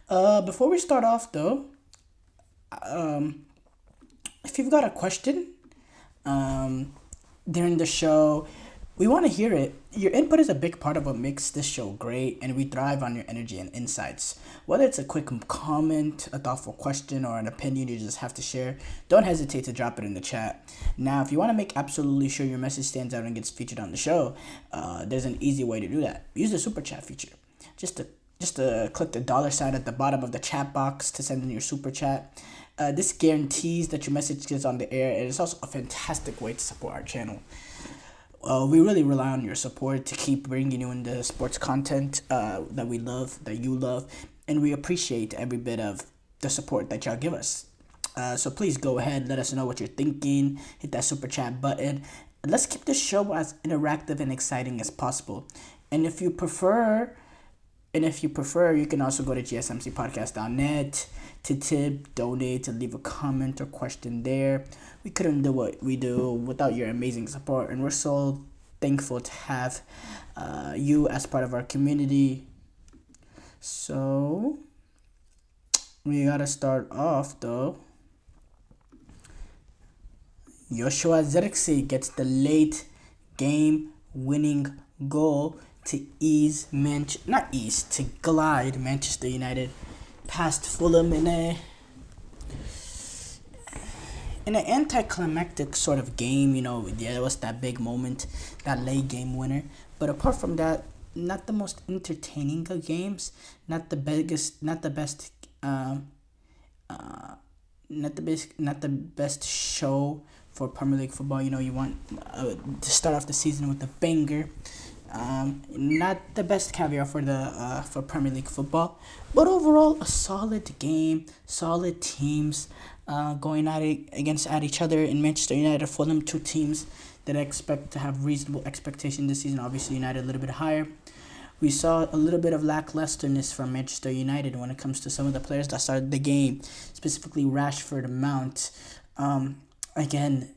Before we start off though, um, if you've got a question, um, during the show, we want to hear it. Your input is a big part of what makes this show great, and we thrive on your energy and insights. Whether it's a quick comment, a thoughtful question, or an opinion you just have to share, don't hesitate to drop it in the chat. Now, if you want to make absolutely sure your message stands out and gets featured on the show, there's an easy way to do that. Use the super chat feature. Just to click the dollar sign at the bottom of the chat box to send in your super chat. This guarantees that your message gets on the air, and it's also a fantastic way to support our channel. We really rely on your support to keep bringing you in the sports content that we love, that you love, and we appreciate every bit of the support that y'all give us. So please go ahead, let us know what you're thinking, hit that super chat button. Let's keep this show as interactive and exciting as possible. And if you prefer, you can also go to gsmcpodcast.net to tip, donate, to leave a comment or question there. We couldn't do what we do without your amazing support, and we're so thankful to have you as part of our community. So, we gotta start off though. Joshua Zirkzee gets the late game winning goal to to glide Manchester United past Fulham in an anticlimactic sort of game. There was that big moment, that late game winner. But apart from that, not the most entertaining of games, not the biggest, not the best, not the best show for Premier League football. You want to start off the season with a banger. Not the best caviar for Premier League football, but overall a solid game, solid teams going at each other in Manchester United, Fulham, two teams that I expect to have reasonable expectation this season. Obviously, United a little bit higher. We saw a little bit of lacklusterness from Manchester United when it comes to some of the players that started the game, specifically Rashford and Mount. Again,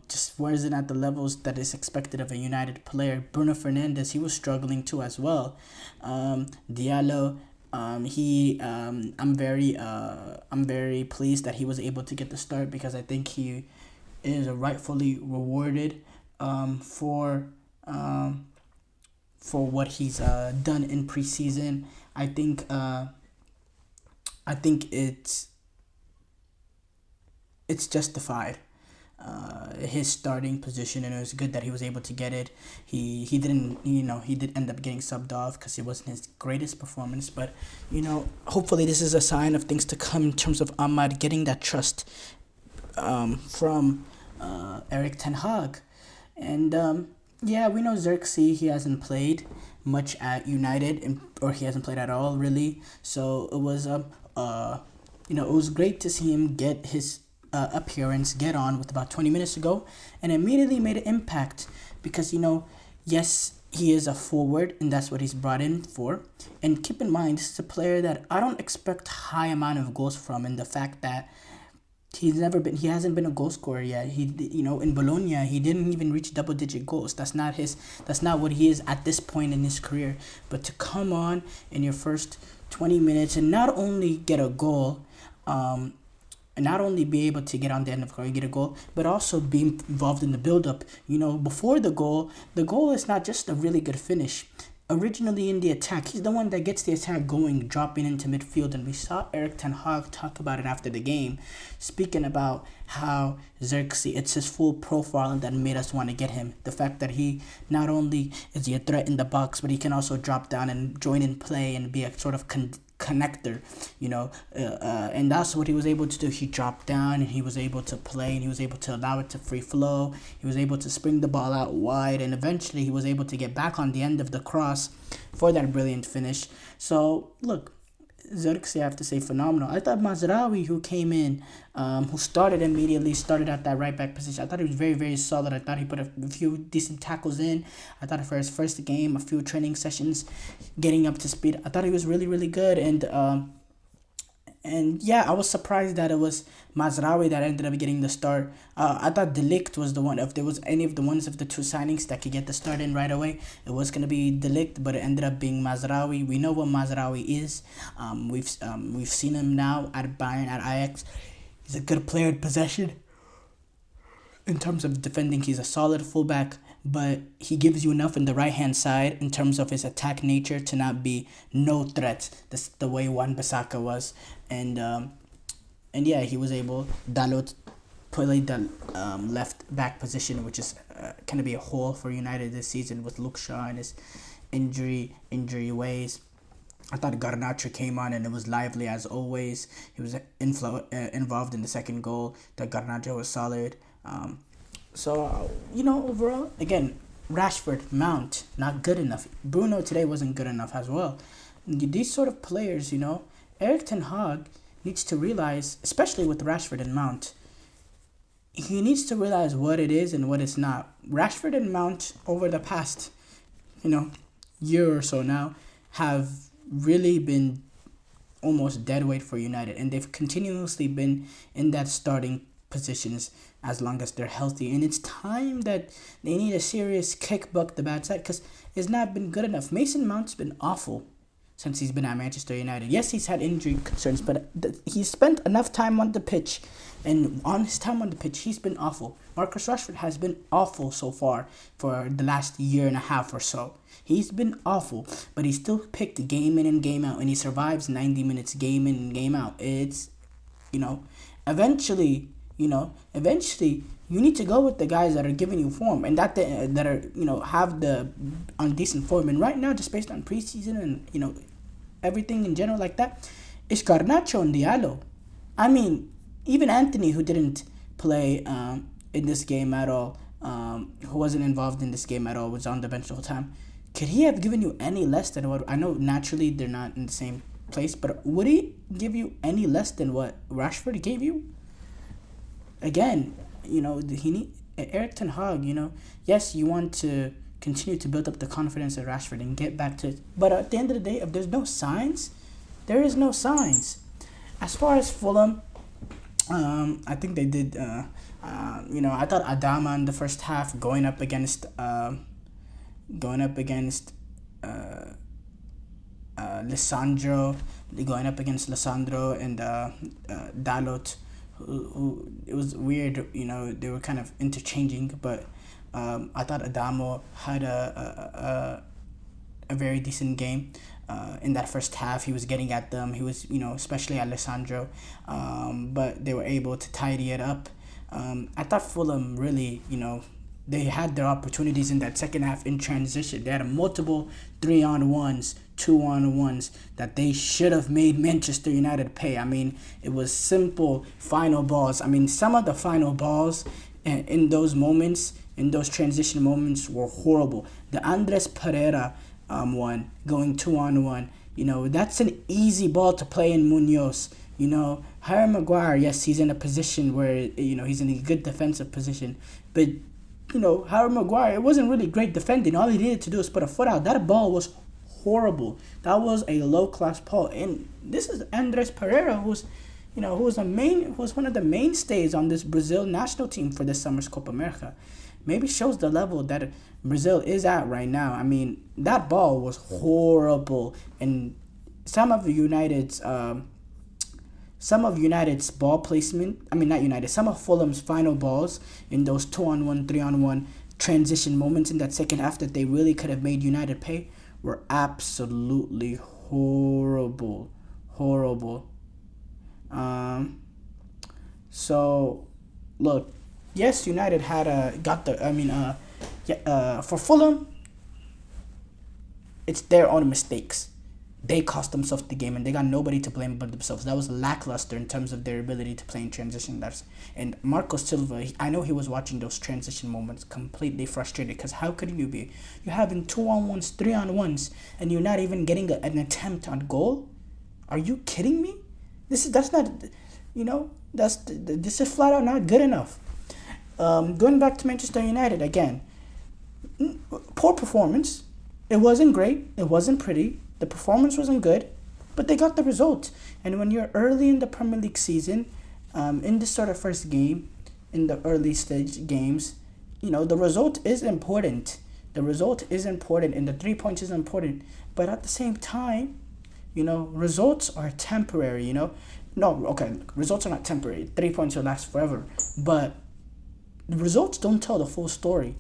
just wasn't at the levels that is expected of a United player. Bruno Fernandes, he was struggling too as well. Diallo, I'm very pleased that he was able to get the start, because I think he is rightfully rewarded for what he's done in preseason. I think it's justified. His starting position, and it was good that he was able to get it. He did end up getting subbed off because it wasn't his greatest performance, but hopefully this is a sign of things to come in terms of Ahmad getting that trust from Eric Ten Hag. And we know Zirkzee, he hasn't played much at United, or he hasn't played at all really, so it was it was great to see him get his appearance get on with about 20 minutes ago, and immediately made an impact, because yes, he is a forward, and that's what he's brought in for. And keep in mind, this is a player that I don't expect high amount of goals from, and the fact that he hasn't been a goal scorer yet. In Bologna, he didn't even reach double digit goals. That's not what he is at this point in his career. But to come on in your first 20 minutes and not only get a goal, and not only be able to get on the end of the goal and get a goal, but also be involved in the build-up. Before the goal is not just a really good finish. Originally in the attack, he's the one that gets the attack going, dropping into midfield, and we saw Eric Ten Hag talk about it after the game, speaking about how Zirkzee, it's his full profile that made us want to get him. The fact that he not only is he a threat in the box, but he can also drop down and join in play and be a sort of connector, and that's what he was able to do. He dropped down and he was able to play, and he was able to allow it to free flow. He was able to spring the ball out wide, and eventually he was able to get back on the end of the cross for that brilliant finish. So look, Zirkzee, I have to say, phenomenal. I thought Mazraoui, who came in, who started at that right back position, I thought he was very, very solid. I thought he put a few decent tackles in. I thought for his first game, a few training sessions, getting up to speed, I thought he was really, really good. And And yeah, I was surprised that it was Mazraoui that ended up getting the start. I thought De Ligt was the one. If there was any of the ones of the two signings that could get the start in right away, it was gonna be De Ligt, but it ended up being Mazraoui. We know what Mazraoui is. We've seen him now at Bayern, at Ajax. He's a good player in possession. In terms of defending, he's a solid fullback, but he gives you enough in the right hand side in terms of his attack nature to not be no threat. That's the way Wan-Bissaka was, and yeah, he was able. Dalot played the left back position, which is going to be a hole for United this season with Luke Shaw and his injury ways. I thought Garnacho came on and it was lively as always. He was involved in the second goal. That Garnacho was solid. Overall, again, Rashford, Mount, not good enough. Bruno today wasn't good enough as well. These sort of players, Eric Ten Hag needs to realize, especially with Rashford and Mount, he needs to realize what it is and what it's not. Rashford and Mount, over the past, year or so now, have really been almost dead weight for United, and they've continuously been in that starting positions as long as they're healthy, and it's time that they need a serious kick buck the bad side, because it's not been good enough. Mason Mount's been awful since he's been at Manchester United. Yes, he's had injury concerns, but he's spent enough time on the pitch, and on his time on the pitch, he's been awful. Marcus Rashford has been awful so far for the last year and a half or so. He's been awful, but he's still picked game in and game out, and he survives 90 minutes game in and game out. It's, eventually, you need to go with the guys that are giving you form and that are have the on decent form. And right now, just based on preseason and everything in general like that, it's Garnacho and Diallo. I mean, even Anthony, who didn't play in this game at all, who wasn't involved in this game at all, was on the bench the whole time. Could he have given you any less than what? I know naturally they're not in the same place, but would he give you any less than what Rashford gave you? Again, he need Eric Ten Hag. Yes, you want to continue to build up the confidence of Rashford and get back to it. But at the end of the day, if there's no signs, there is no signs. As far as Fulham, I think they did. I thought Adama in the first half going up against Lisandro and Dalot. Who it was weird, they were kind of interchanging, but I thought Adamo had a very decent game in that first half. He was getting at them. He was, especially Alessandro, but they were able to tidy it up. I thought Fulham really, they had their opportunities in that second half in transition. They had multiple 3-on-1s, 2-on-1s that they should have made Manchester United pay. I mean, it was simple final balls. I mean, some of the final balls in those moments, in those transition moments, were horrible. The Andres Pereira one, going 2-on-1, that's an easy ball to play in Munoz. Harry Maguire, yes, he's in a position where, he's in a good defensive position, but Harry Maguire, it wasn't really great defending. All he needed to do was put a foot out. That ball was horrible. That was a low-class ball. And this is Andres Pereira, who was one of the mainstays on this Brazil national team for this summer's Copa America. Maybe shows the level that Brazil is at right now. I mean, that ball was horrible. And some of United's ball placement, some of Fulham's final balls in those 2-on-1, 3-on-1 transition moments in that second half that they really could have made United pay were absolutely horrible. So, look, yes, United had for Fulham, it's their own mistakes. They cost themselves the game, and they got nobody to blame but themselves. That was lackluster in terms of their ability to play in transition. And Marco Silva, I know he was watching those transition moments completely frustrated, because how could you be? You're having 2-on-1s, 3-on-1s, and you're not even getting an attempt on goal? Are you kidding me? This is flat out not good enough. Going back to Manchester United again, poor performance. It wasn't great. It wasn't pretty. The performance wasn't good. but they got the result. And when you're early in the Premier League season, in this sort of first game, in the early stage games, the result is important. The result is important, and the 3 points is important. But at the same time, results are temporary. No, okay, results are not temporary. 3 points will last forever, but the results don't tell the full story.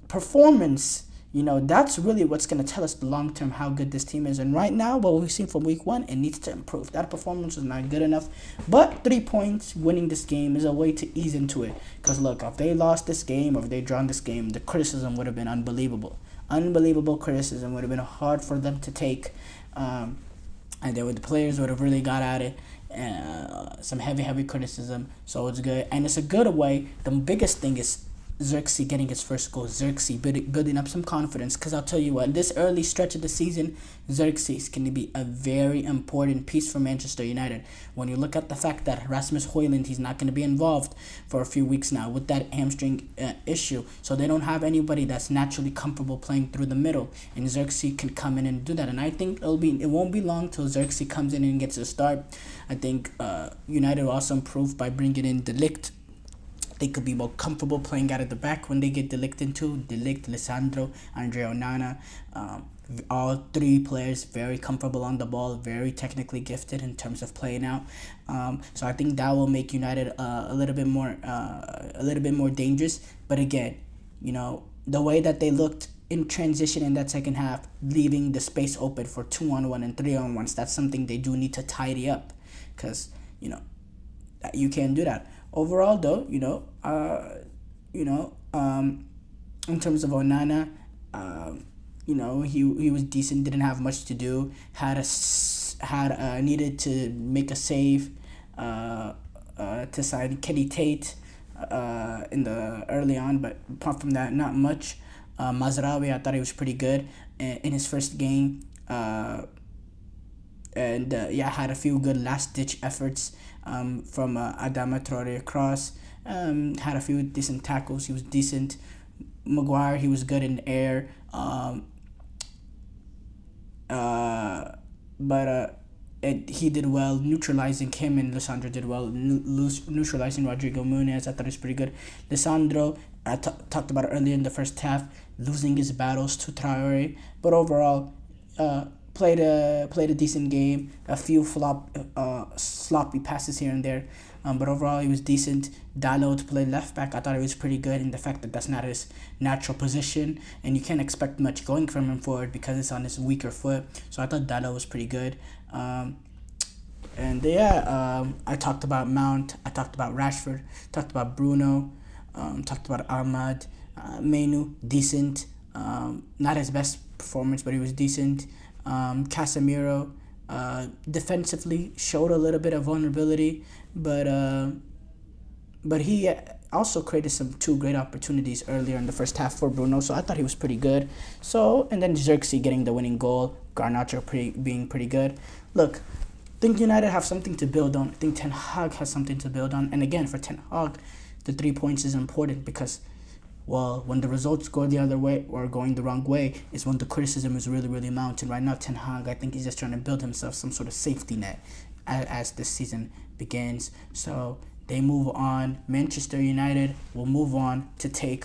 Performance, that's really what's going to tell us the long term how good this team is. And right now, what we've seen from week 1, it needs to improve. That performance was not good enough. But 3 points, winning this game, is a way to ease into it. Because look, if they lost this game or if they drawn this game, the criticism would have been unbelievable. Unbelievable criticism would have been hard for them to take. And the players would have really got at it. Some heavy criticism. So it's good. And it's a good way. The biggest thing is Xerxes getting his first goal. Xerxes building up some confidence. Because I'll tell you what, this early stretch of the season, Xerxes can be a very important piece for Manchester United. When you look at the fact that Rasmus Højlund, he's not going to be involved for a few weeks now with that hamstring issue. So they don't have anybody that's naturally comfortable playing through the middle. And Xerxes can come in and do that. And I think it won't be long till Xerxes comes in and gets a start. I think United will also improve by bringing in De Ligt. They could be more comfortable playing out of the back when they get De Ligt into. De Ligt, Lisandro, Andre Onana. All 3 players very comfortable on the ball, very technically gifted in terms of playing out. So I think that will make United a little bit more dangerous. But again, the way that they looked in transition in that second half, leaving the space open for 2-on-1 and 3-on-1s, that's something they do need to tidy up. Because you can't do that. Overall, though, in terms of Onana, he was decent. Didn't have much to do. Needed to make a save. To sign Kenny Tate, in the early on, but apart from that, not much. Mazraoui, I thought he was pretty good in his first game. Had a few good last-ditch efforts from Adama Traore across. Had a few decent tackles. He was decent. Maguire, he was good in the air. He did well neutralizing him, and Lisandro did well neutralizing Rodrigo Muniz. I thought it was pretty good. Lisandro, I talked about it earlier in the first half, losing his battles to Traore, but overall, played a decent game. A few sloppy passes here and there, but overall he was decent. Dalot to play left back, I thought he was pretty good in the fact that that's not his natural position, and you can't expect much going from him forward because it's on his weaker foot. So I thought Dalot was pretty good. I talked about Mount, I talked about Rashford, talked about Bruno, talked about Ahmad, Menu, decent. Not his best performance, but he was decent. Casemiro, defensively showed a little bit of vulnerability, but he also created some 2 great opportunities earlier in the first half for Bruno, so I thought he was pretty good. So, and then Xerxes getting the winning goal, Garnacho being pretty good. Look, I think United have something to build on. I think Ten Hag has something to build on. And again, for Ten Hag, the 3 points is important because, well, when the results go the other way or going the wrong way is when the criticism is really, really mounting. Right now, Ten Hag, I think he's just trying to build himself some sort of safety net as this season begins. So they move on. Manchester United will move on to take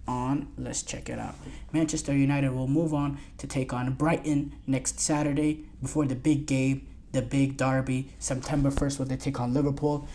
on, let's check it out. Manchester United will move on to take on Brighton next Saturday before the big game, the big derby, September 1st, when they take on Liverpool.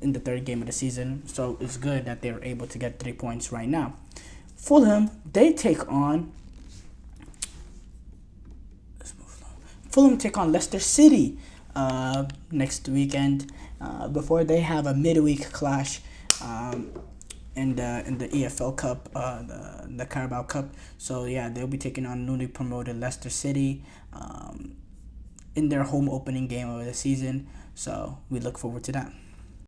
In the 3rd game of the season, so it's good that they're able to get 3 points right now. Fulham, they take on Leicester City next weekend before they have a midweek clash in the EFL Cup, the Carabao Cup. So yeah, they'll be taking on newly promoted Leicester City in their home opening game of the season. So we look forward to that.